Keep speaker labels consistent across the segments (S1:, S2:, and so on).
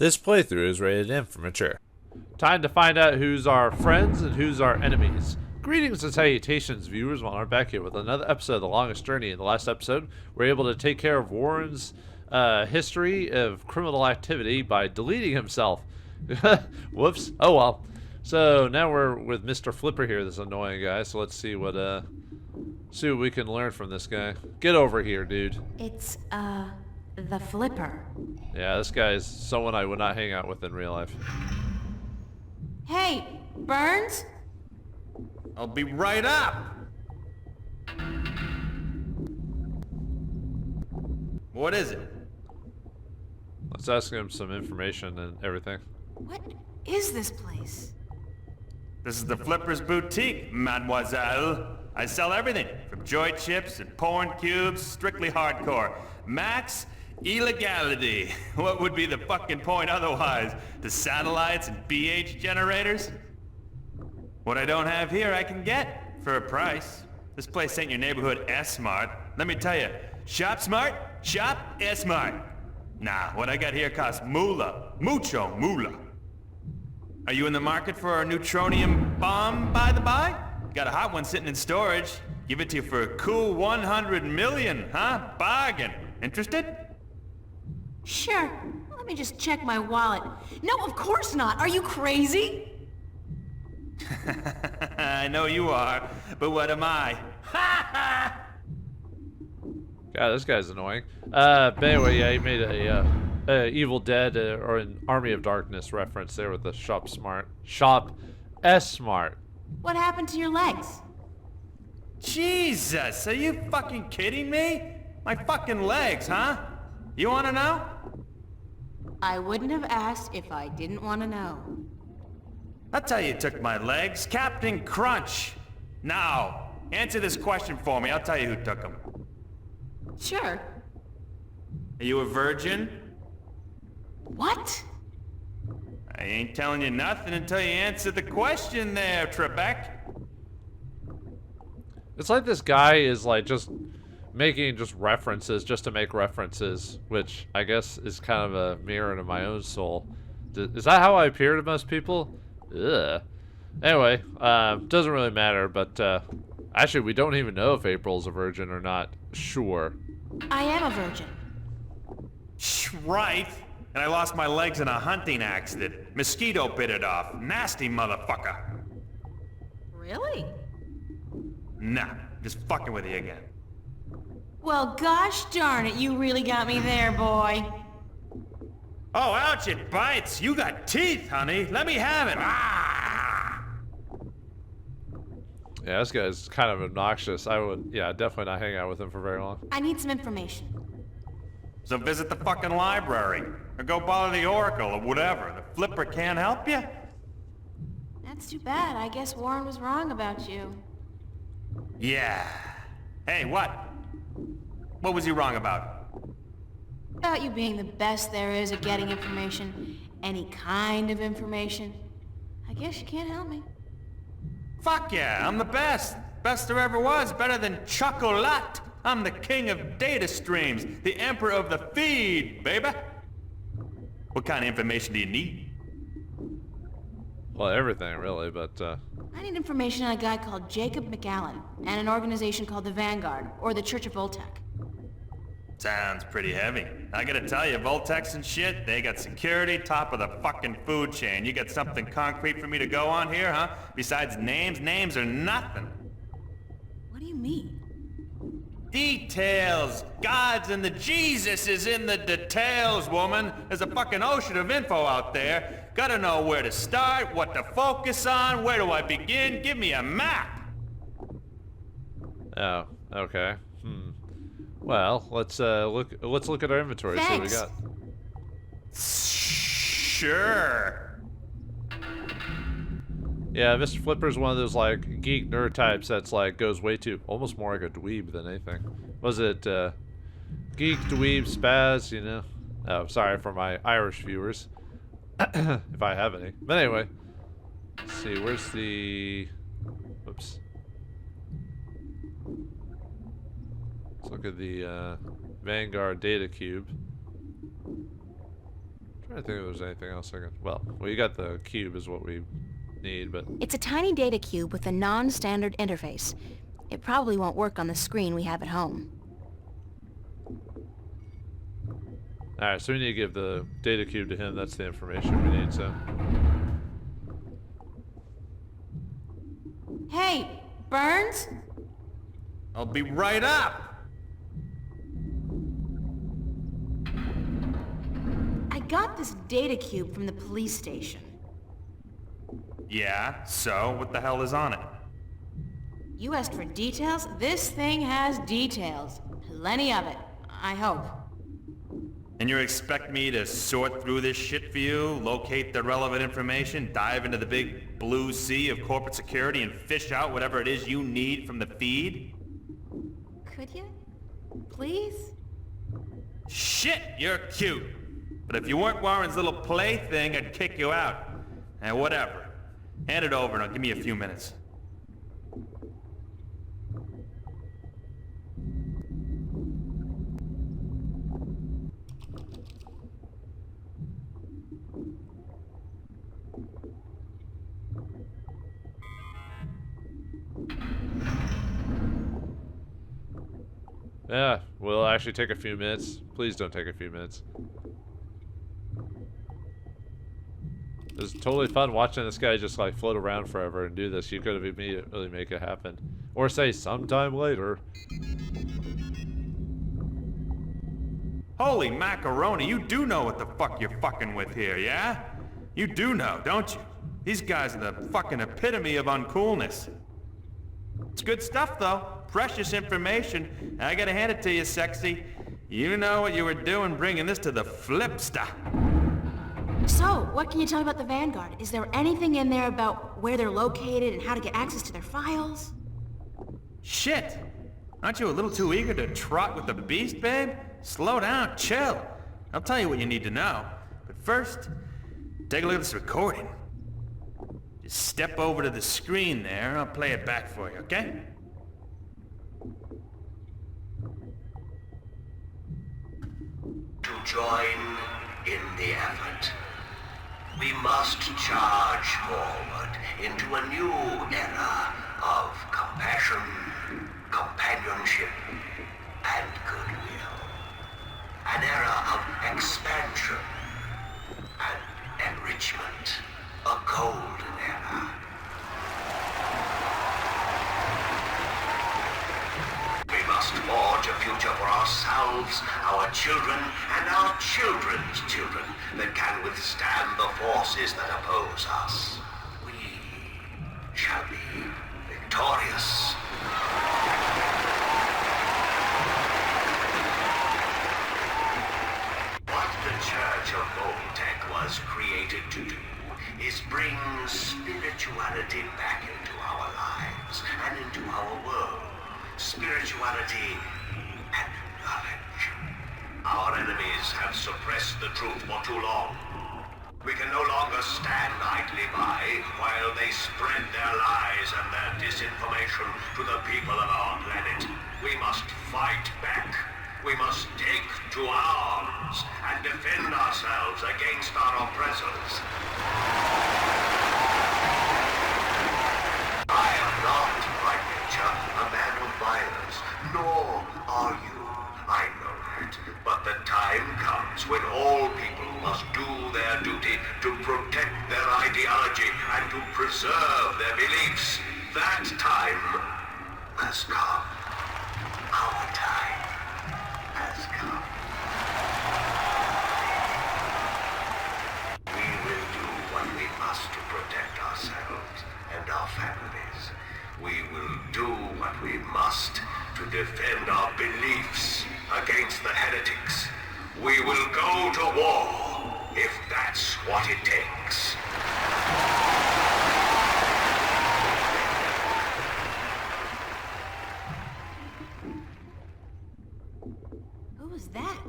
S1: This playthrough is rated M for mature. Time to find out who's our friends and who's our enemies. Greetings and salutations, viewers. Well, we're back here with another episode of The Longest Journey. In the last episode, we were able to take care of Warren's history of criminal activity by deleting himself. Whoops. Oh well. So now we're with Mr. Flipper here, this annoying guy. So let's see what we can learn from this guy. Get over here, dude.
S2: It's, the Flipper.
S1: Yeah, this guy is someone I would not hang out with in real life.
S2: Hey, Burns?
S3: I'll be right up. What is it?
S1: Let's ask him some information and everything.
S2: What is this place?
S3: This is the Flipper's Boutique, mademoiselle. I sell everything, from joy chips and porn cubes, strictly hardcore. Max illegality. What would be the fucking point otherwise? The satellites and BH generators? What I don't have here I can get, for a price. This place ain't your neighborhood S-Mart. Let me tell you, shop smart, shop S-Mart. Nah, what I got here costs moolah, mucho moolah. Are you in the market for a neutronium bomb, by the by? Got a hot one sitting in storage. Give it to you for a cool 100 million, huh? Bargain. Interested?
S2: Sure. Let me just check my wallet. No, of course not. Are you crazy?
S3: I know you are, but what am I?
S1: God, this guy's annoying. But anyway, yeah, he made a Evil Dead or an Army of Darkness reference there with the shop S-Smart.
S2: What happened to your legs?
S3: Jesus, are you fucking kidding me? My fucking legs, huh? You wanna know?
S2: I wouldn't have asked if I didn't want to know.
S3: I'll tell you who took my legs. Captain Crunch. Now, answer this question for me. I'll tell you who took them.
S2: Sure.
S3: Are you a virgin?
S2: What?
S3: I ain't telling you nothing until you answer the question there, Trebek.
S1: It's like this guy is like just making just references just to make references, which I guess is kind of a mirror to my own soul. Is that how I appear to most people? Ugh. Anyway, doesn't really matter, but actually we don't even know if April's a virgin or not. Sure.
S2: I am a virgin.
S3: Right. And I lost my legs in a hunting accident. Mosquito bit it off. Nasty motherfucker.
S2: Really?
S3: Nah, just fucking with you again.
S2: Well, gosh darn it, you really got me there, boy.
S3: Oh, ouch, it bites. You got teeth, honey. Let me have it. Ah!
S1: Yeah, this guy's kind of obnoxious. I would, yeah, definitely not hang out with him for very long.
S2: I need some information.
S3: So visit the fucking library. Or go bother the Oracle or whatever. The Flipper can't help you?
S2: That's too bad. I guess Warren was wrong about you.
S3: Yeah. Hey, what? What was he wrong about?
S2: About you being the best there is at getting information. Any kind of information. I guess you can't help me.
S3: Fuck yeah, I'm the best. Best there ever was. Better than chocolate. I'm the king of data streams. The emperor of the feed, baby. What kind of information do you need?
S1: Well, everything really, but
S2: I need information on a guy called Jacob McAllen and an organization called the Vanguard, or the Church of Voltec.
S3: Sounds pretty heavy. I gotta tell you, Voltex and shit, they got security top of the fucking food chain. You got something concrete for me to go on here, huh? Besides names? Names are nothing.
S2: What do you mean?
S3: Details! Gods and the Jesus is in the details, woman. There's a fucking ocean of info out there. Gotta know where to start, what to focus on, where do I begin? Give me a map!
S1: oh, okay. Well, let's look at our inventory.
S2: Thanks.
S1: See what we got.
S3: Sure.
S1: Yeah, Mr. Flipper's one of those like geek nerd types that's like goes way too almost more like a dweeb than anything. Was it geek, dweeb, spaz, you know? Oh, sorry for my Irish viewers. If I have any. But anyway. Let's see, where's the oops. Let's look at the Vanguard data cube. I think there was anything else I could... Well, we got the cube is what we need, but...
S2: It's a tiny data cube with a non-standard interface. It probably won't work on the screen we have at home.
S1: Alright, so we need to give the data cube to him. That's the information we need, so...
S2: Hey, Burns?
S3: I'll be right up!
S2: I got this data cube from the police station.
S3: Yeah, so what the hell is on it?
S2: You asked for details? This thing has details. Plenty of it, I hope.
S3: And you expect me to sort through this shit for you, locate the relevant information, dive into the big blue sea of corporate security and fish out whatever it is you need from the feed?
S2: Could you? Please?
S3: Shit, you're cute. But if you weren't Warren's little plaything, I'd kick you out. And whatever. Hand it over and I'll give me a few minutes.
S1: Yeah, we'll actually take a few minutes. Please don't take a few minutes. It was totally fun watching this guy just like float around forever and do this. You could have immediately make it happen. Or say sometime later.
S3: Holy macaroni, you do know what the fuck you're fucking with here, yeah? You do know, don't you? These guys are the fucking epitome of uncoolness. It's good stuff, though. Precious information. I gotta hand it to you, sexy. You know what you were doing bringing this to the Flipster.
S2: So, what can you tell me about the Vanguard? Is there anything in there about where they're located and how to get access to their files?
S3: Shit! Aren't you a little too eager to trot with the beast, babe? Slow down, chill. I'll tell you what you need to know. But first, take a look at this recording. Just step over to the screen there, I'll play it back for you, okay?
S4: To join in the effort, we must charge forward into a new era of compassion, companionship, and goodwill. An era of expansion and enrichment. A golden era. We must forge a future for ourselves, our children, and our children's children that can withstand the forces that oppose us. We shall be victorious. What the Church of Vauldemare was created to do is bring spirituality back into our lives and into our world. Spirituality and knowledge. Our enemies have suppressed the truth for too long. We can no longer stand idly by while they spread their lies and their disinformation to the people of our planet. We must fight back. We must take to arms and defend ourselves against our oppressors. I am not, by nature, a man of violence, nor are you. I know that. But the time comes when all people must do their duty to protect their ideology and to preserve their beliefs. That time has come. Our time has come. We will do what we must to protect ourselves and our families. We will do what we must to defend our beliefs against the heretics. We will go to war if that's what it takes.
S2: Who was that?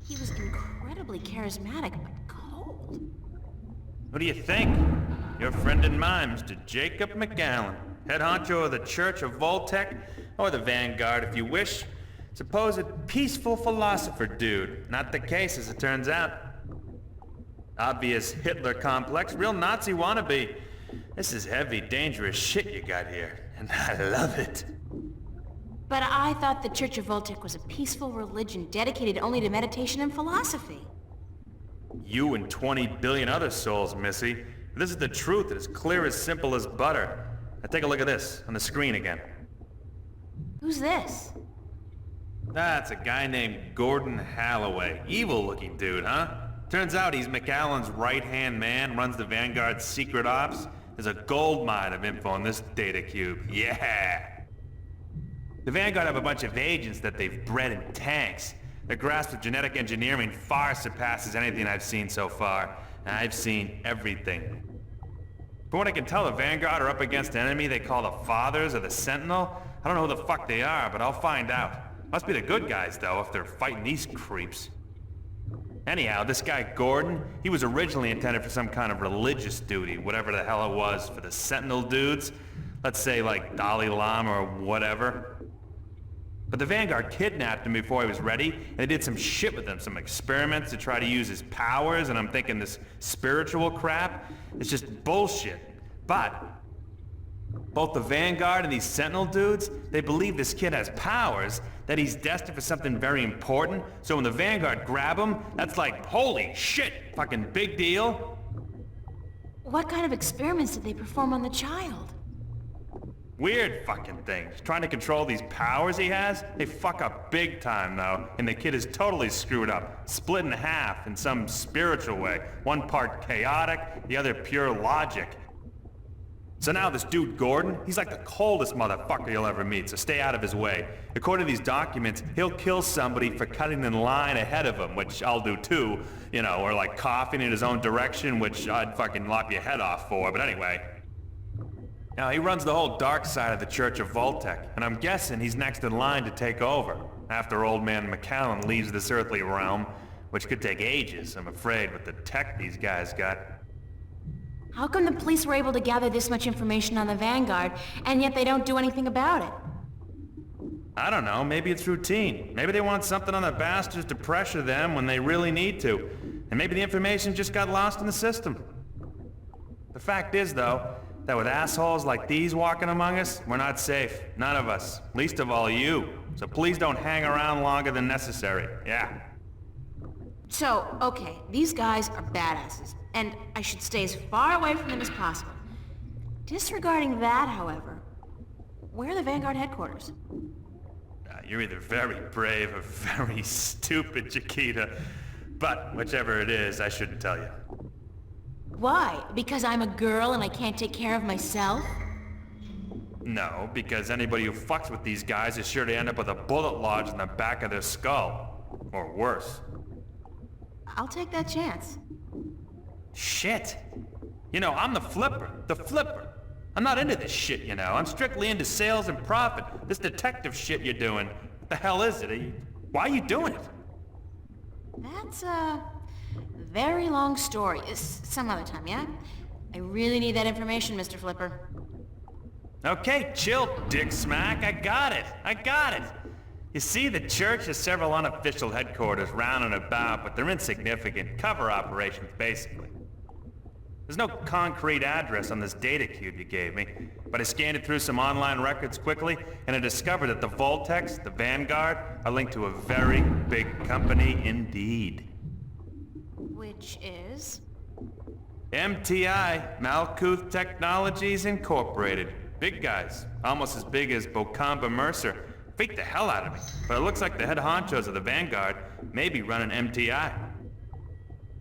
S2: He was incredibly charismatic, but cold.
S3: What do you think? Your friend and mine, Mr. Jacob McGowan, head honcho of the Church of Voltec, or the Vanguard if you wish. Supposed peaceful philosopher dude. Not the case as it turns out. Obvious Hitler complex, real Nazi wannabe. This is heavy, dangerous shit you got here, and I love it.
S2: But I thought the Church of Voltec was a peaceful religion dedicated only to meditation and philosophy.
S3: You and 20 billion other souls, Missy. This is the truth, it's clear as simple as butter. Now take a look at this, on the screen again.
S2: Who's this?
S3: That's a guy named Gordon Halloway. Evil-looking dude, huh? Turns out he's McAllen's right-hand man, runs the Vanguard's secret ops. There's a gold mine of info on this data cube. Yeah! The Vanguard have a bunch of agents that they've bred in tanks. Their grasp of genetic engineering far surpasses anything I've seen so far. I've seen everything. From what I can tell, the Vanguard are up against an enemy they call the Fathers or the Sentinel. I don't know who the fuck they are, but I'll find out. Must be the good guys, though, if they're fighting these creeps. Anyhow, this guy Gordon, he was originally intended for some kind of religious duty, whatever the hell it was, for the Sentinel dudes. Let's say, like, Dalai Lama or whatever. But the Vanguard kidnapped him before he was ready, and they did some shit with him, some experiments to try to use his powers, and I'm thinking this spiritual crap, it's just bullshit. But both the Vanguard and these Sentinel dudes, they believe this kid has powers, that he's destined for something very important, so when the Vanguard grab him, that's like, holy shit, fucking big deal.
S2: What kind of experiments did they perform on the child?
S3: Weird fucking things. Trying to control these powers he has? They fuck up big time, though, and the kid is totally screwed up, split in half in some spiritual way. One part chaotic, the other pure logic. So now this dude Gordon, he's like the coldest motherfucker you'll ever meet, so stay out of his way. According to these documents, he'll kill somebody for cutting in line ahead of him, which I'll do too, you know, or like coughing in his own direction, which I'd fucking lop your head off for, but anyway. Now, he runs the whole dark side of the Church of Voltec, and I'm guessing he's next in line to take over, after old man McAllen leaves this earthly realm, which could take ages, I'm afraid, with the tech these guys got.
S2: How come the police were able to gather this much information on the Vanguard, and yet they don't do anything about it?
S3: I don't know, maybe it's routine. Maybe they want something on the bastards to pressure them when they really need to. And maybe the information just got lost in the system. The fact is, though, that with assholes like these walking among us, we're not safe. None of us. Least of all you. So please don't hang around longer than necessary. Yeah.
S2: So, okay, these guys are badasses, and I should stay as far away from them as possible. Disregarding that, however, where are the Vanguard headquarters?
S3: You're either very brave or very stupid, Chiquita. But whichever it is, I shouldn't tell you.
S2: Why? Because I'm a girl and I can't take care of myself?
S3: No, because anybody who fucks with these guys is sure to end up with a bullet lodged in the back of their skull. Or worse.
S2: I'll take that chance.
S3: Shit. You know, I'm the flipper. The flipper. I'm not into this shit, you know. I'm strictly into sales and profit. This detective shit you're doing. What the hell is it? Why are you doing it?
S2: That's a very long story. Some other time, yeah? I really need that information, Mr. Flipper.
S3: Okay, chill, dick smack. I got it. You see, the church has several unofficial headquarters round and about, but they're insignificant. Cover operations, basically. There's no concrete address on this data cube you gave me, but I scanned it through some online records quickly, and I discovered that the Voltecs, the Vanguard, are linked to a very big company indeed.
S2: Which is?
S3: MTI, Malkuth Technologies Incorporated. Big guys, almost as big as Bokamba Mercer. Freaked the hell out of me, but it looks like the head honchos of the Vanguard may be running MTI.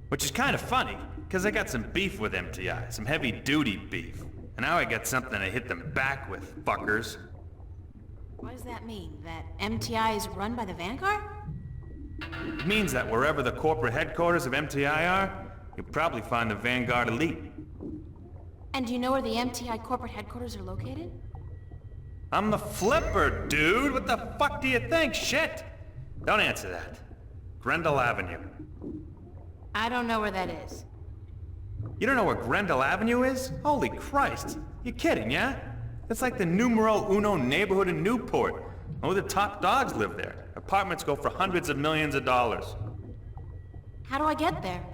S3: Which is kind of funny, because I got some beef with MTI, some heavy-duty beef. And now I got something to hit them back with, fuckers.
S2: What does that mean? That MTI is run by the Vanguard?
S3: It means that wherever the corporate headquarters of MTI are, you'll probably find the Vanguard elite.
S2: And do you know where the MTI corporate headquarters are located?
S3: I'm the flipper, dude! What the fuck do you think? Shit! Don't answer that. Grendel Avenue.
S2: I don't know where that is.
S3: You don't know where Grendel Avenue is? Holy Christ! You kidding, yeah? It's like the numero uno neighborhood in Newport. Only the top dogs live there. Apartments go for hundreds of millions of dollars.
S2: How do I get there?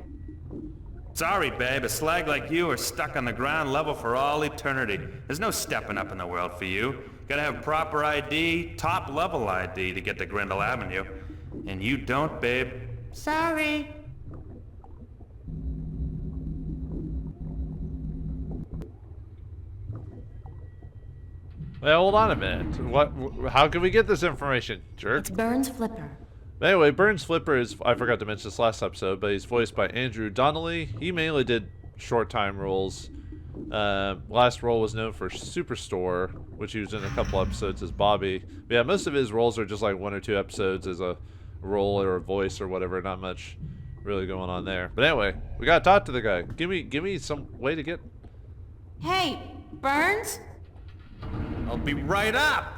S3: Sorry, babe, a slag like you are stuck on the ground level for all eternity. There's no stepping up in the world for you. Gotta have proper ID, top level ID to get to Grendel Avenue. And you don't, babe. Sorry.
S1: Well, hold on a minute. What? How can we get this information, jerk?
S2: It's Burns' flipper.
S1: Anyway, Burns' flipper is, I forgot to mention this last episode, but he's voiced by Andrew Donnelly. He mainly did short time roles. Last role was known for Superstore, which he was in a couple episodes as Bobby. But yeah, most of his roles are just like 1 or 2 episodes as a role or a voice or whatever. Not much really going on there. But anyway, we gotta talk to the guy. Give me some way to get...
S2: Hey, Burns?
S3: I'll be right up.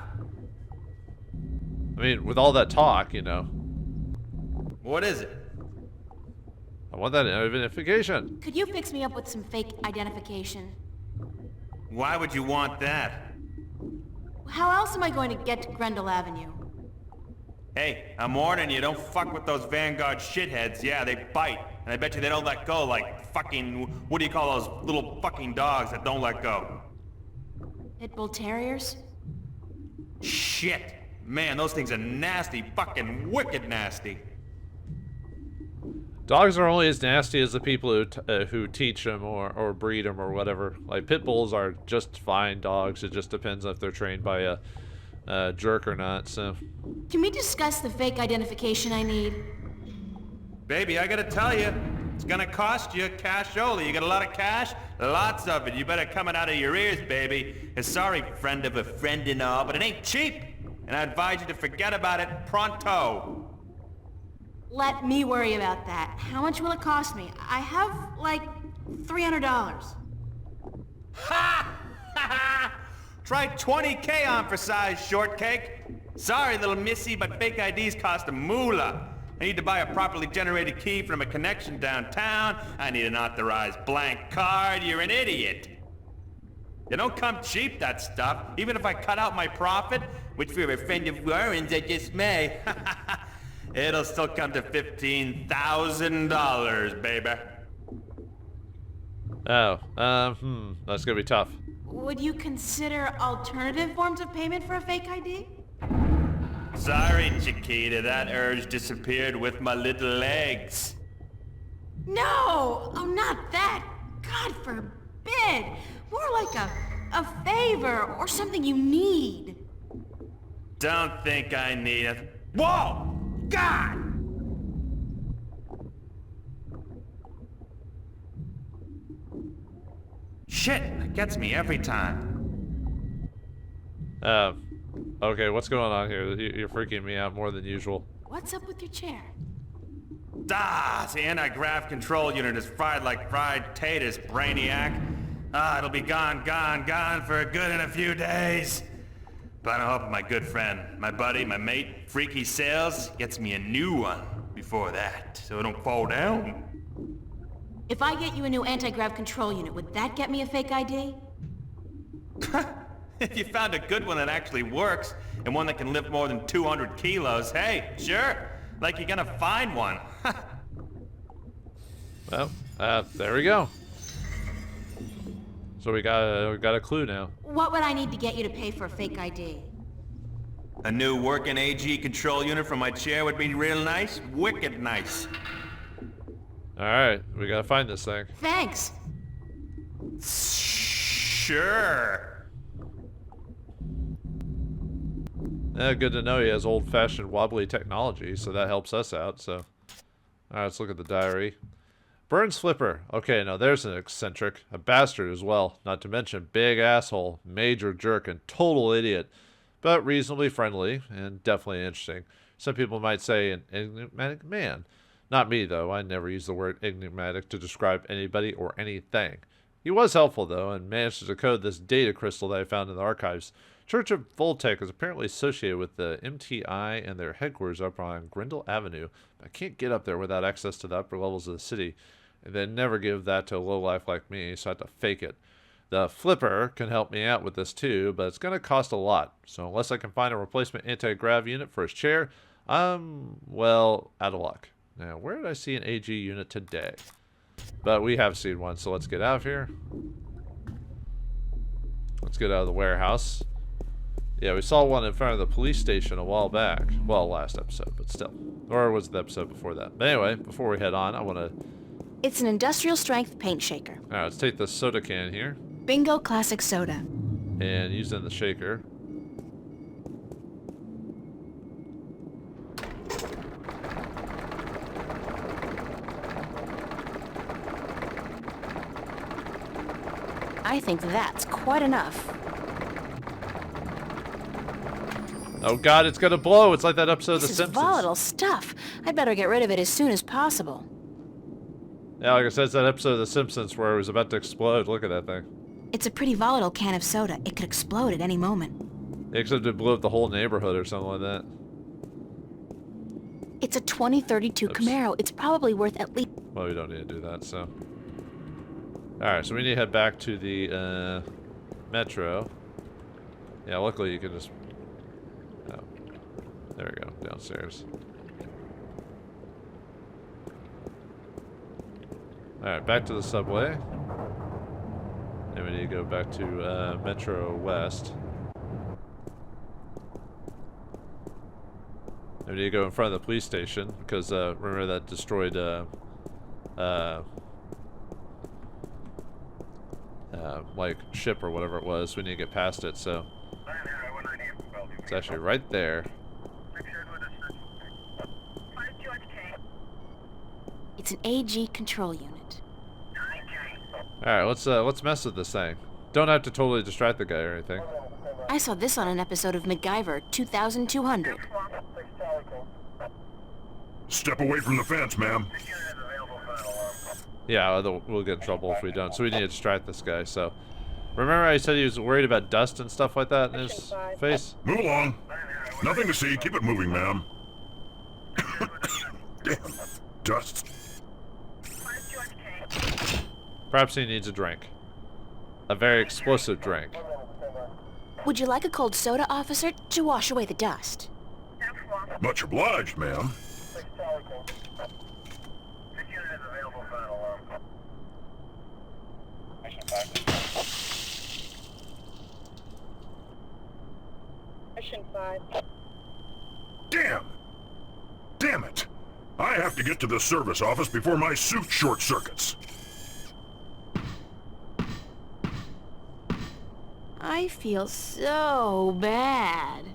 S1: I mean, with all that talk, you know.
S3: What is it?
S1: I want that identification.
S2: Could you fix me up with some fake identification?
S3: Why would you want that?
S2: How else am I going to get to Grendel Avenue?
S3: Hey, I'm warning you, don't fuck with those vanguard shitheads. Yeah, they bite. And I bet you they don't let go like fucking... What do you call those little fucking dogs that don't let go?
S2: Pit bull terriers?
S3: Shit. Man, those things are nasty. Fucking wicked nasty.
S1: Dogs are only as nasty as the people who teach them or breed them or whatever. Like pit bulls are just fine dogs. It just depends if they're trained by a jerk or not. So,
S2: Can we discuss the fake identification I need?
S3: Baby, I gotta tell you, it's gonna cost you cash only. You got a lot of cash? Lots of it. You better come it out of your ears, baby. Sorry, friend of a friend and all, but it ain't cheap. And I advise you to forget about it pronto.
S2: Let me worry about that. How much will it cost me? I have, like, $300.
S3: Ha! Try 20K on for size, shortcake. Sorry, little missy, but fake IDs cost a moolah. I need to buy a properly generated key from a connection downtown. I need an authorized blank card. You're an idiot. They don't come cheap, that stuff. Even if I cut out my profit, which for a friend of Warren's I just may. It'll still come to $15,000, baby.
S1: oh, that's gonna be tough.
S2: Would you consider alternative forms of payment for a fake ID?
S3: Sorry, Chiquita, that urge disappeared with my little legs.
S2: No! Oh, not that! God forbid! More like a favor or something you need.
S3: Don't think I need it. Whoa! God! Shit, that gets me every time.
S1: Okay, what's going on here? You're freaking me out more than usual.
S2: What's up with your chair?
S3: Ah, the anti-grav control unit is fried like fried taters, brainiac. Ah, it'll be gone for good in a few days. But I hope my good friend, my buddy, my mate, Freaky Sales, gets me a new one before that, so it don't fall down.
S2: If I get you a new anti-grav control unit, would that get me a fake ID?
S3: If you found a good one that actually works, and one that can lift more than 200 kilos, hey, sure. Like you're gonna find one.
S1: Well, there we go. So we got a clue now.
S2: What would I need to get you to pay for a fake ID?
S3: A new working AG control unit from my chair would be real nice. Wicked nice.
S1: Alright, we gotta find this thing.
S2: Thanks.
S3: Sure.
S1: Good to know he has old-fashioned wobbly technology, so that helps us out, so... Alright, let's look at the diary. Burns Flipper. Okay, now there's an eccentric. A bastard as well. Not to mention big asshole, major jerk, and total idiot. But reasonably friendly, and definitely interesting. Some people might say an enigmatic man. Not me, though. I never use the word enigmatic to describe anybody or anything. He was helpful, though, and managed to decode this data crystal that I found in the archives. Church of Voltec is apparently associated with the MTI and their headquarters up on Grendel Avenue. I can't get up there without access to the upper levels of the city. And they never give that to a lowlife like me, so I have to fake it. The Flipper can help me out with this too, but it's going to cost a lot. So unless I can find a replacement anti-grav unit for his chair, I'm, well, out of luck. Now, where did I see an AG unit today? But we have seen one, so let's get out of here. Let's get out of the warehouse. Yeah, we saw one in front of the police station a while back. Well, last episode, but still. Or was it the episode before that? But anyway, before we head on, I want to...
S2: It's an industrial strength paint shaker.
S1: Alright, let's take this soda can here.
S2: Bingo classic soda.
S1: And use it in the shaker.
S2: I think that's quite enough.
S1: Oh god, it's gonna blow! It's like that episode of The
S2: This is
S1: Simpsons.
S2: volatile stuff. I'd better get rid of it as soon as possible.
S1: Yeah, like I said, it's that episode of The Simpsons where it was about to explode. Look at that thing.
S2: It's a pretty volatile can of soda. It could explode at any moment.
S1: Except it blew up the whole neighborhood or something like that.
S2: It's a 2032
S1: Oops.
S2: Camaro. It's probably worth at least...
S1: Well, we don't need to do that, so... Alright, so we need to head back to the, metro. Yeah, luckily you can just... Oh. There we go, downstairs. Alright, back to the subway. And we need to go back to, Metro West. And we need to go in front of the police station, because, remember that destroyed, like ship or whatever it was. We need to get past it, so it's actually right there.
S2: It's an AG control unit.
S1: All right, let's mess with this thing. Don't have to totally distract the guy or anything.
S2: I saw this on an episode of MacGyver 2200.
S5: Step away from the fence, ma'am.
S1: Yeah, we'll get in trouble if we don't. So we need to distract this guy. So remember I said he was worried about dust and stuff like that in his face?
S5: Move along. Nothing to see. Keep it moving, ma'am. Damn. Dust.
S1: Perhaps he needs a drink. A very explosive drink.
S2: Would you like a cold soda, officer, to wash away the dust?
S5: Much obliged, ma'am.
S6: Mission 5.
S5: Damn! Damn it! I have to get to the service office before my suit short circuits.
S2: I feel so bad.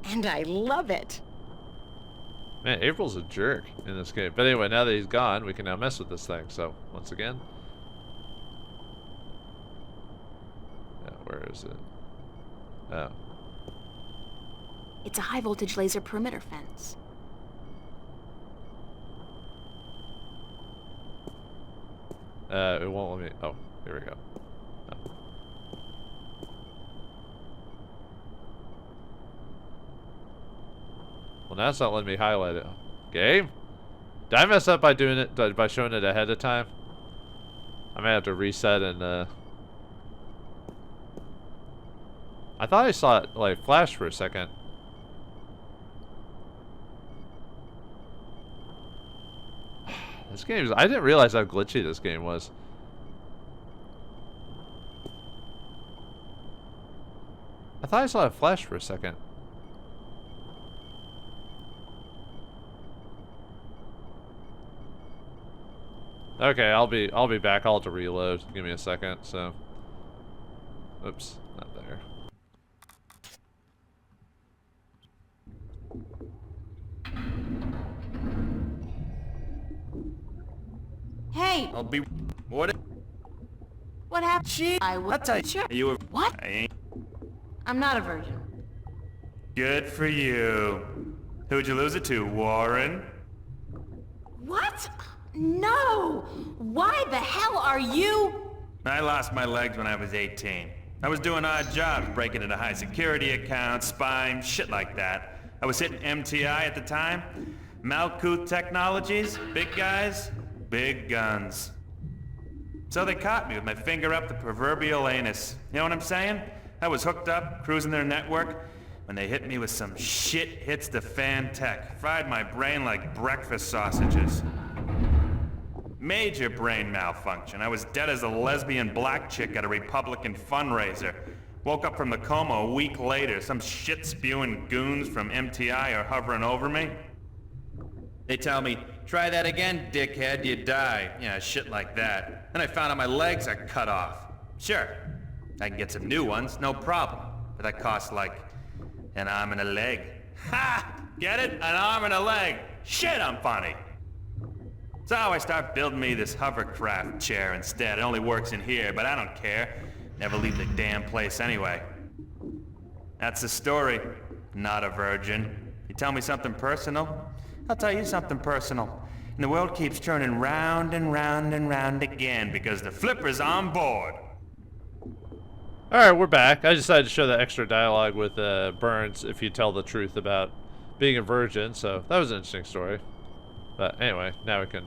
S2: And I love it.
S1: Man, April's a jerk in this game. But anyway, now that he's gone, we can now mess with this thing. So, once again. Yeah, where is it? Oh.
S2: It's a high voltage laser perimeter fence.
S1: It won't let me... Oh, here we go. Oh. Well, now it's not letting me highlight it. Game? Did I mess up by doing it, by showing it ahead of time? I may have to reset and, I thought I saw it, like, flash for a second. This game is... I didn't realize how glitchy this game was. I thought I saw it flash for a second. Okay, I'll be back. I'll have to reload. Give me a second, so. Oops, not there.
S2: Hey,
S3: I'll be... What?
S2: what happened? I was...
S3: What the...
S2: Sure.
S3: Are you a...
S2: What?
S3: I ain't...
S2: I'm not a virgin.
S3: Good for you. Who'd you lose it to, Warren?
S2: What? No! Why the hell are you...
S3: I lost my legs when I was 18. I was doing odd jobs, breaking into high security accounts, spying, shit like that. I was hitting MTI at the time. Malkuth Technologies, big guys, big guns. So they caught me with my finger up the proverbial anus. You know what I'm saying? I was hooked up, cruising their network, when they hit me with some shit hits the fan tech. Fried my brain like breakfast sausages. Major brain malfunction. I was dead as a lesbian black chick at a Republican fundraiser. Woke up from the coma a week later. Some shit-spewing goons from MTI are hovering over me. They tell me, try that again, dickhead, you die. Yeah, shit like that. Then I found out my legs are cut off. Sure, I can get some new ones, no problem. But that costs like an arm and a leg. Ha! Get it? An arm and a leg. Shit, I'm funny. So I start building me this hovercraft chair instead. It only works in here, but I don't care. Never leave the damn place anyway. That's the story. Not a virgin. You tell me something personal? I'll tell you something personal. And the world keeps turning round and round and round again because the flipper's on board.
S1: Alright, we're back. I decided to show that extra dialogue with Burns if you tell the truth about being a virgin, so that was an interesting story. But anyway, now we can...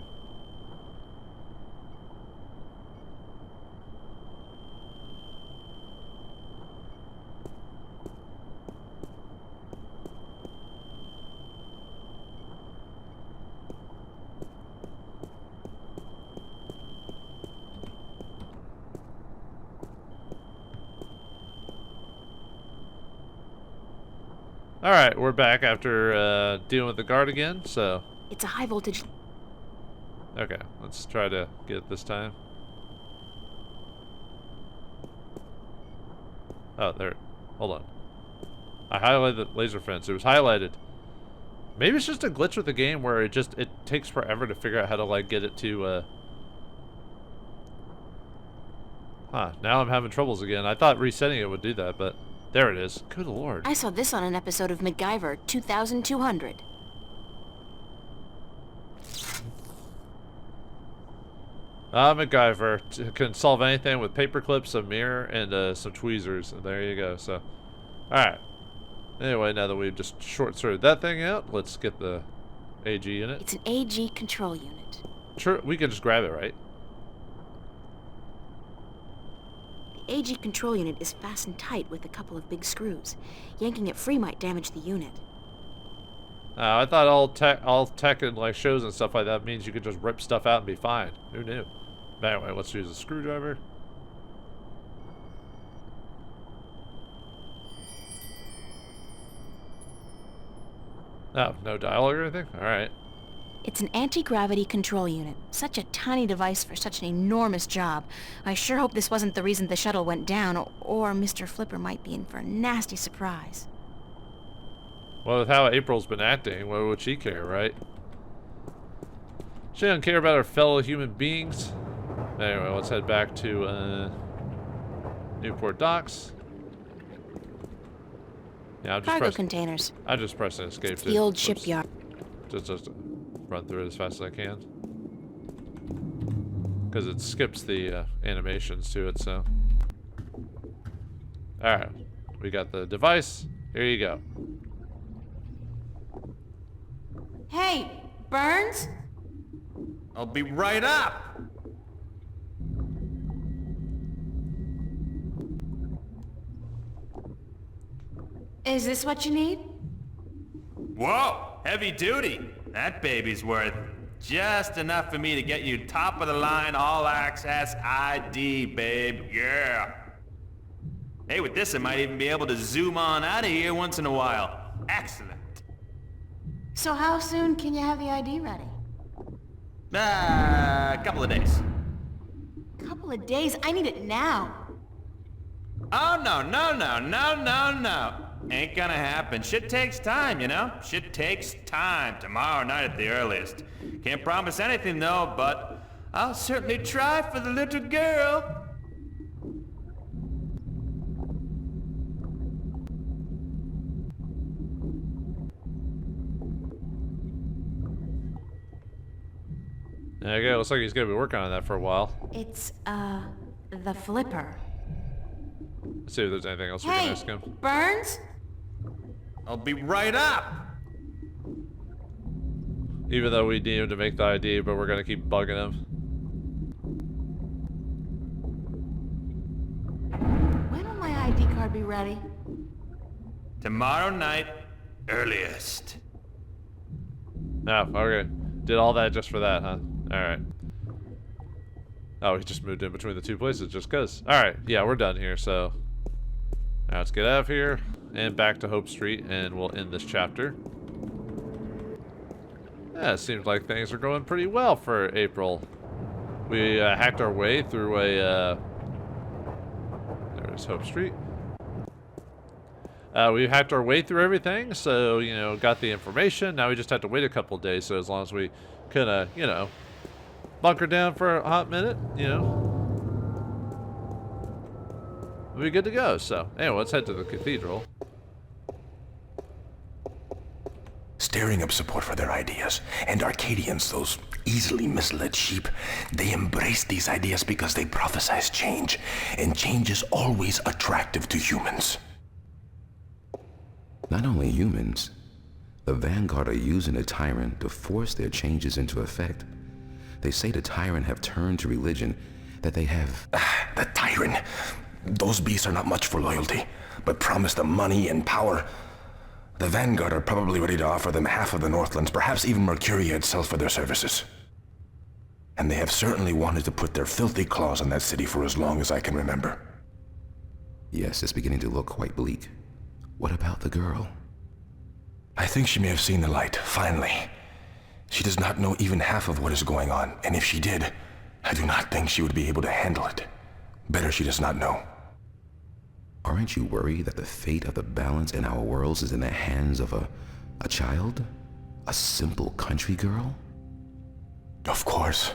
S1: Alright, we're back after dealing with the guard again, so...
S2: It's a high voltage...
S1: Okay, let's try to get it this time. Oh, there... Hold on. I highlighted the laser fence. It was highlighted. Maybe it's just a glitch with the game where it takes forever to figure out how to, like, get it to, Huh, now I'm having troubles again. I thought resetting it would do that, but... There it is. Good lord.
S2: I saw this on an episode of MacGyver 2200.
S1: MacGyver can solve anything with paper clips, a mirror, and some tweezers. And there you go. So, alright. Anyway, now that we've just short-circuited that thing out, let's get the AG unit.
S2: It's an AG control unit.
S1: Sure, we can just grab it, right?
S2: The AG control unit is fastened tight with a couple of big screws. Yanking it free might damage the unit.
S1: I thought all tech and like shows and stuff like that means you could just rip stuff out and be fine. Who knew? But anyway, let's use a screwdriver. Oh, no dialogue or anything? Alright.
S2: It's an anti-gravity control unit. Such a tiny device for such an enormous job. I sure hope this wasn't the reason the shuttle went down, or Mr. Flipper might be in for a nasty surprise.
S1: Well, with how April's been acting, what would she care, right? She doesn't care about her fellow human beings. Anyway, let's head back to Newport Docks. Yeah,
S2: Cargo containers.
S1: I'm just pressing escape.
S2: It's the old shipyard.
S1: Just run through it as fast as I can. Because it skips the animations to it, so. Alright. We got the device. Here you go.
S2: Hey, Burns?
S3: I'll be right up.
S2: Is this what you need?
S3: Whoa, heavy duty. That baby's worth just enough for me to get you top of the line all access ID, babe. Yeah. Hey, with this I might even be able to zoom on out of here once in a while. Excellent.
S2: So how soon can you have the ID ready?
S3: A couple of days.
S2: Couple of days? I need it now.
S3: Oh, no. Ain't gonna happen. Shit takes time, you know? Shit takes time. Tomorrow night at the earliest. Can't promise anything, though, but I'll certainly try for the little girl.
S1: There you go. Looks like he's gonna be working on that for a while.
S2: It's, the flipper.
S1: Let's see if there's anything else we can ask him.
S2: Burns?
S3: I'll be right up.
S1: Even though we need him to make the ID, but we're gonna keep bugging him.
S2: When will my ID card be ready?
S3: Tomorrow night, earliest.
S1: Oh, okay. Did all that just for that, huh? Alright. Oh, he just moved in between the two places just cause. Alright, yeah, we're done here, so... Now let's get out of here and back to Hope Street, and we'll end this chapter. Yeah, it seems like things are going pretty well for April. We hacked our way through a... There's Hope Street. We hacked our way through everything, so, you know, got the information. Now we just have to wait a couple days, so as long as we kind of, you know, bunker down for a hot minute, you know, we'll be good to go. So, anyway, let's head to the cathedral.
S7: Stirring up support for their ideas. And Arcadians, those easily misled sheep, they embrace these ideas because they prophesize change. And change is always attractive to humans.
S8: Not only humans, the vanguard are using the tyrant to force their changes into effect. They say the tyrant have turned to religion, that they have...
S7: The tyrant. Those beasts are not much for loyalty, but promise them money and power. The vanguard are probably ready to offer them half of the Northlands, perhaps even Mercuria itself for their services. And they have certainly wanted to put their filthy claws on that city for as long as I can remember.
S8: Yes, it's beginning to look quite bleak. What about the girl?
S7: I think she may have seen the light, finally. She does not know even half of what is going on, and if she did, I do not think she would be able to handle it. Better she does not know.
S8: Aren't you worried that the fate of the balance in our worlds is in the hands of a child? A simple country girl?
S7: Of course.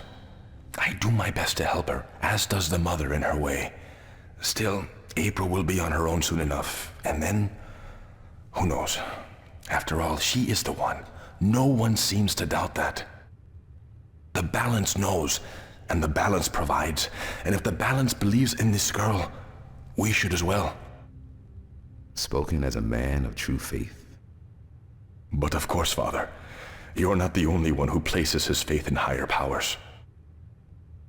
S7: I do my best to help her, as does the mother in her way. Still, April will be on her own soon enough, and then... who knows? After all, she is the one. No one seems to doubt that. The balance knows, and the balance provides. And if the balance believes in this girl, we should as well.
S8: Spoken as a man of true faith.
S7: But of course, Father, you're not the only one who places his faith in higher powers.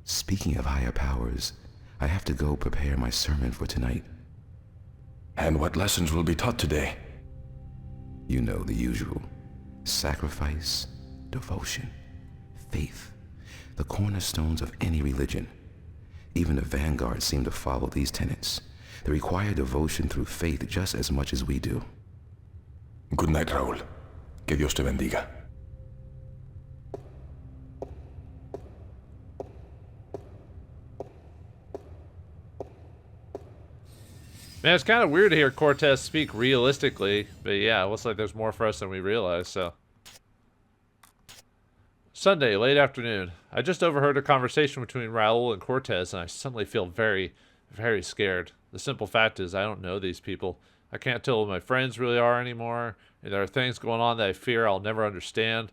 S8: Speaking of higher powers, I have to go prepare my sermon for tonight.
S7: And what lessons will be taught today?
S8: You know, the usual. Sacrifice, devotion, faith, the cornerstones of any religion. Even the vanguard seem to follow these tenets. They require devotion through faith just as much as we do.
S7: Good night, Raúl. Que Dios te bendiga.
S1: Man, it's kind of weird to hear Cortez speak realistically, but yeah, it looks like there's more for us than we realized, so. Sunday, late afternoon. I just overheard a conversation between Raúl and Cortez, and I suddenly feel very, very scared. The simple fact is I don't know these people. I can't tell who my friends really are anymore, and there are things going on that I fear I'll never understand.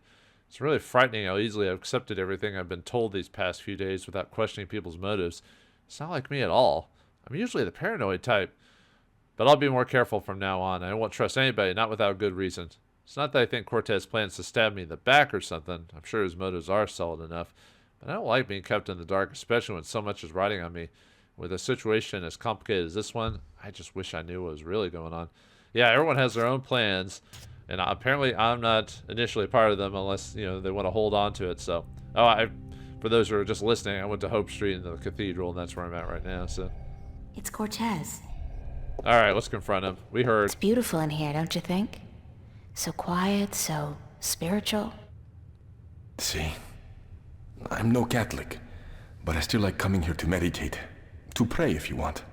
S1: It's really frightening how easily I've accepted everything I've been told these past few days without questioning people's motives. It's not like me at all. I'm usually the paranoid type. But I'll be more careful from now on. I won't trust anybody, not without good reason. It's not that I think Cortez plans to stab me in the back or something. I'm sure his motives are solid enough. But I don't like being kept in the dark, especially when so much is riding on me. With a situation as complicated as this one, I just wish I knew what was really going on. Yeah, everyone has their own plans, and apparently I'm not initially part of them unless, you know, they want to hold on to it. So, for those who are just listening, I went to Hope Street and the cathedral, and that's where I'm at right now. So,
S2: It's Cortez.
S1: all right, let's confront him. We heard.
S2: It's beautiful in here, don't you think? So quiet, so spiritual.
S7: See, I'm no Catholic, but I still like coming here to meditate. To pray, if you want.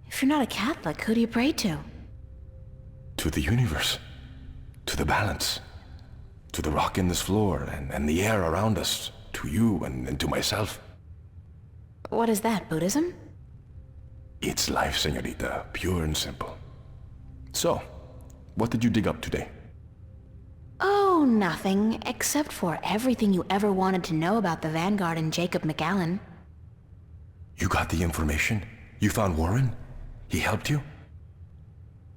S2: If you're not a Catholic, who do you pray to?
S7: To the universe. To the balance. To the rock in this floor and the air around us. To you and to myself.
S2: What is that, Buddhism?
S7: It's life, señorita. Pure and simple. So, what did you dig up today?
S2: Oh, nothing, except for everything you ever wanted to know about the Vanguard and Jacob McAllen.
S7: You got the information? You found Warren? He helped you?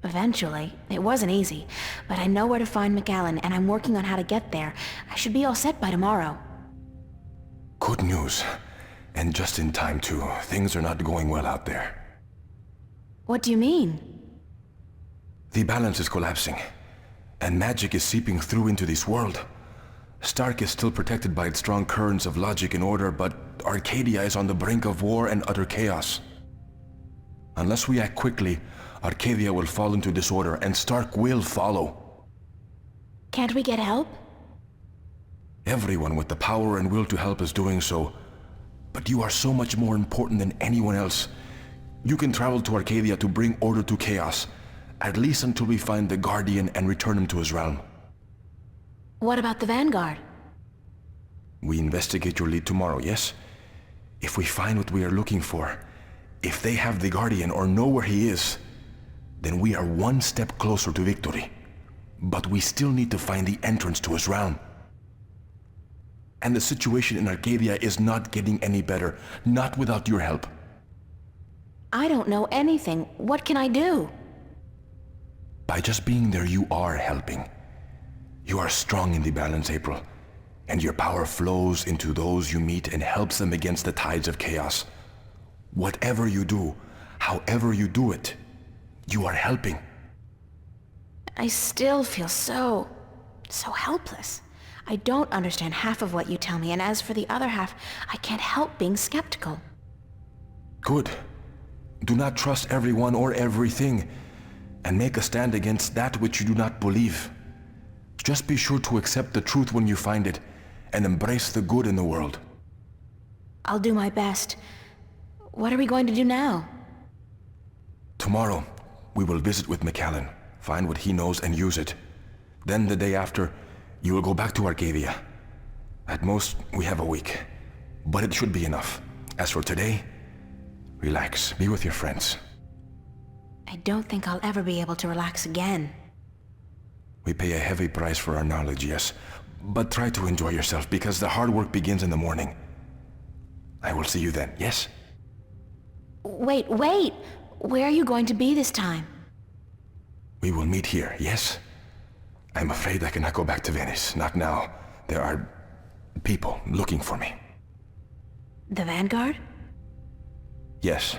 S2: Eventually. It wasn't easy, but I know where to find McAllen, and I'm working on how to get there. I should be all set by tomorrow.
S7: Good news. And just in time, too. Things are not going well out there.
S2: What do you mean?
S7: The balance is collapsing, and magic is seeping through into this world. Stark is still protected by its strong currents of logic and order, but Arcadia is on the brink of war and utter chaos. Unless we act quickly, Arcadia will fall into disorder, and Stark will follow.
S2: Can't we get help?
S7: Everyone with the power and will to help is doing so. But you are so much more important than anyone else. You can travel to Arcadia to bring order to chaos, at least until we find the Guardian and return him to his realm.
S2: What about the Vanguard?
S7: We investigate your lead tomorrow, yes? If we find what we are looking for, if they have the Guardian or know where he is, then we are one step closer to victory. But we still need to find the entrance to his realm. And the situation in Arcadia is not getting any better, not without your help.
S2: I don't know anything. What can I do?
S7: By just being there, you are helping. You are strong in the balance, April, and your power flows into those you meet and helps them against the tides of chaos. Whatever you do, however you do it, you are helping.
S2: I still feel so helpless. I don't understand half of what you tell me, and as for the other half, I can't help being skeptical.
S7: Good. Do not trust everyone or everything, and make a stand against that which you do not believe. Just be sure to accept the truth when you find it, and embrace the good in the world.
S2: I'll do my best. What are we going to do now?
S7: Tomorrow, we will visit with McAllen, find what he knows and use it. Then the day after, you will go back to Arcadia. At most, we have a week, but it should be enough. As for today, relax, be with your friends.
S2: I don't think I'll ever be able to relax again.
S7: We pay a heavy price for our knowledge, yes, but try to enjoy yourself because the hard work begins in the morning. I will see you then, yes?
S2: Wait! Where are you going to be this time?
S7: We will meet here, yes? I'm afraid I cannot go back to Venice, not now. There are people looking for me.
S2: The Vanguard?
S7: Yes.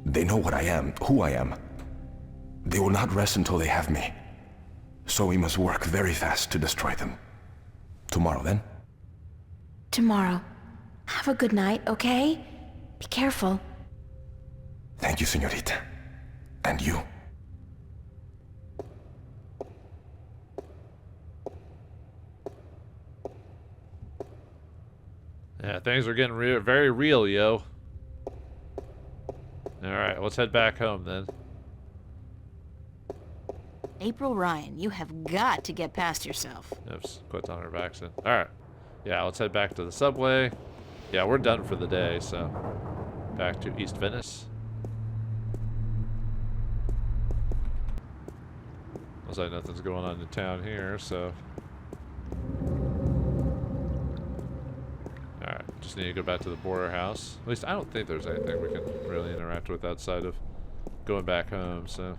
S7: They know what I am, who I am. They will not rest until they have me. So we must work very fast to destroy them. Tomorrow, then?
S2: Tomorrow. Have a good night, okay? Be careful.
S7: Thank you, señorita. And you.
S1: Yeah, things are getting very real, yo. Alright, let's head back home then.
S2: April Ryan, you have got to get past yourself.
S1: Oops, quit on her vaccine. Alright. Yeah, let's head back to the subway. Yeah, we're done for the day, so back to East Venice. Looks like nothing's going on in town here, so alright, just need to go back to the border house. At least I don't think there's anything we can really interact with outside of going back home, so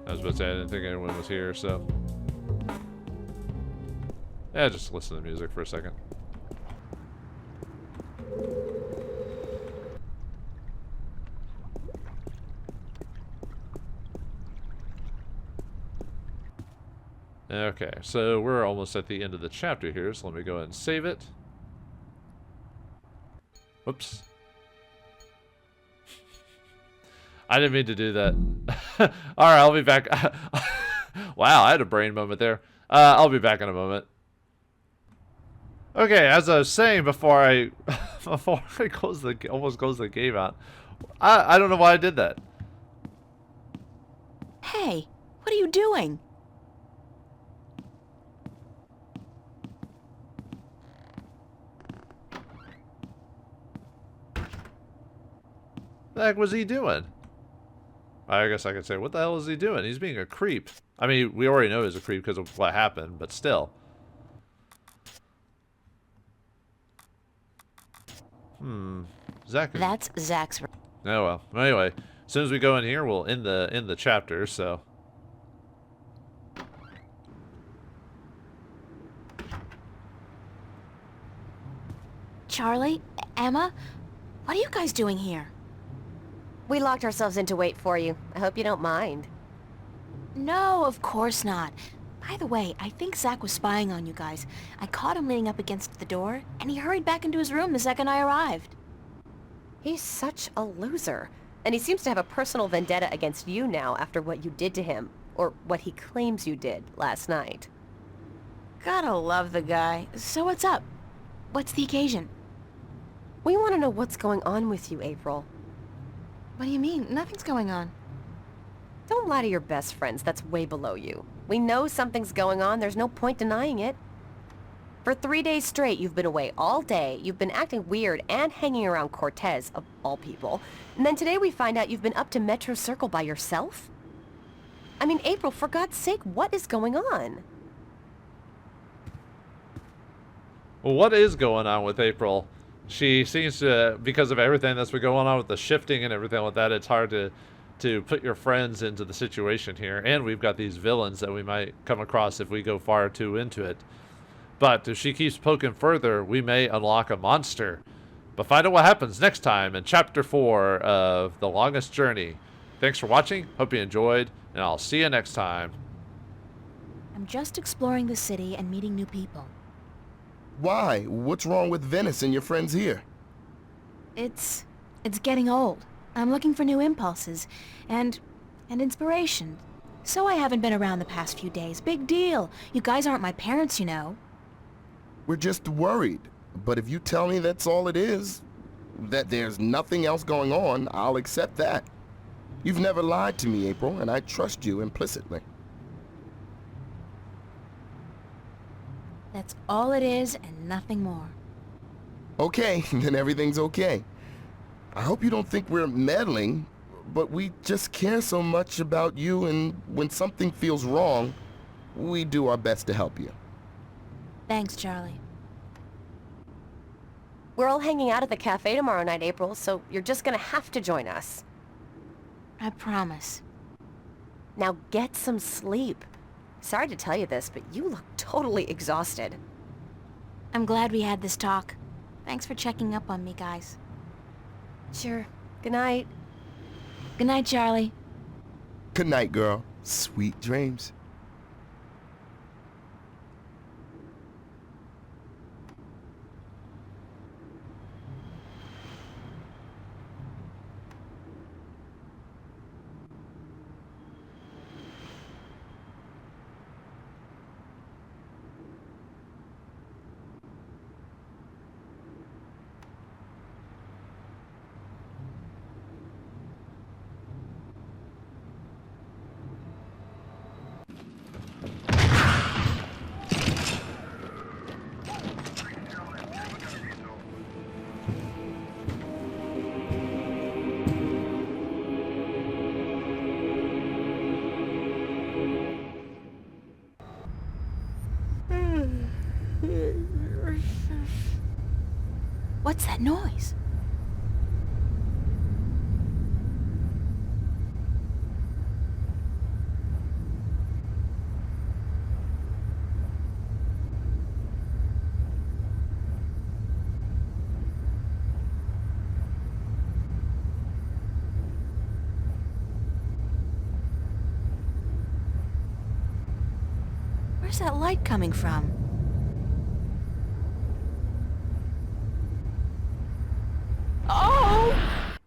S1: I was about to say I didn't think anyone was here, so yeah, just listen to music for a second. Okay, so we're almost at the end of the chapter here, so let me go ahead and save it. Whoops. I didn't mean to do that. Alright, I'll be back. Wow, I had a brain moment there. I'll be back in a moment. Okay, as I was saying before I almost close the game out, I don't know why I did that.
S2: Hey, what are you doing?
S1: The heck was he doing? I guess I could say, what the hell is he doing? He's being a creep. I mean, we already know he's a creep because of what happened, but still. Zach.
S2: That's Zach's.
S1: Oh well. Anyway, as soon as we go in here, we'll end the chapter. So.
S2: Charlie? Emma? What are you guys doing here?
S9: We locked ourselves in to wait for you. I hope you don't mind.
S2: No, of course not. By the way, I think Zach was spying on you guys. I caught him leaning up against the door, and he hurried back into his room the second I arrived.
S10: He's such a loser. And he seems to have a personal vendetta against you now after what you did to him. Or what he claims you did last night.
S2: Gotta love the guy. So what's up? What's the occasion?
S10: We want to know what's going on with you, April.
S2: What do you mean? Nothing's going on.
S10: Don't lie to your best friends. That's way below you. We know something's going on. There's no point denying it. For 3 days straight, you've been away all day. You've been acting weird and hanging around Cortez, of all people. And then today we find out you've been up to Metro Circle by yourself? I mean, April, for God's sake, what is going on?
S1: Well, what is going on with April? She seems to, because of everything that's been going on with the shifting and everything like that, it's hard to put your friends into the situation here. And we've got these villains that we might come across if we go far too into it. But if she keeps poking further, we may unlock a monster. But find out what happens next time in Chapter 4 of The Longest Journey. Thanks for watching. Hope you enjoyed, and I'll see you next time.
S2: I'm just exploring the city and meeting new people.
S11: Why? What's wrong with Venice and your friends here?
S2: It's getting old. I'm looking for new impulses and inspiration. So I haven't been around the past few days. Big deal. You guys aren't my parents, you know.
S11: We're just worried. But if you tell me that's all it is, that there's nothing else going on, I'll accept that. You've never lied to me, April, and I trust you implicitly.
S2: That's all it is and nothing more.
S11: Okay, then everything's okay. I hope you don't think we're meddling, but we just care so much about you, and when something feels wrong, we do our best to help you.
S2: Thanks, Charlie.
S10: We're all hanging out at the cafe tomorrow night, April, so you're just gonna have to join us.
S2: I promise.
S10: Now get some sleep. Sorry to tell you this, but you look totally exhausted.
S2: I'm glad we had this talk. Thanks for checking up on me, guys.
S10: Sure. Good night.
S2: Good night, Charlie.
S11: Good night, girl. Sweet dreams.
S2: What's that noise? Where's that light coming from?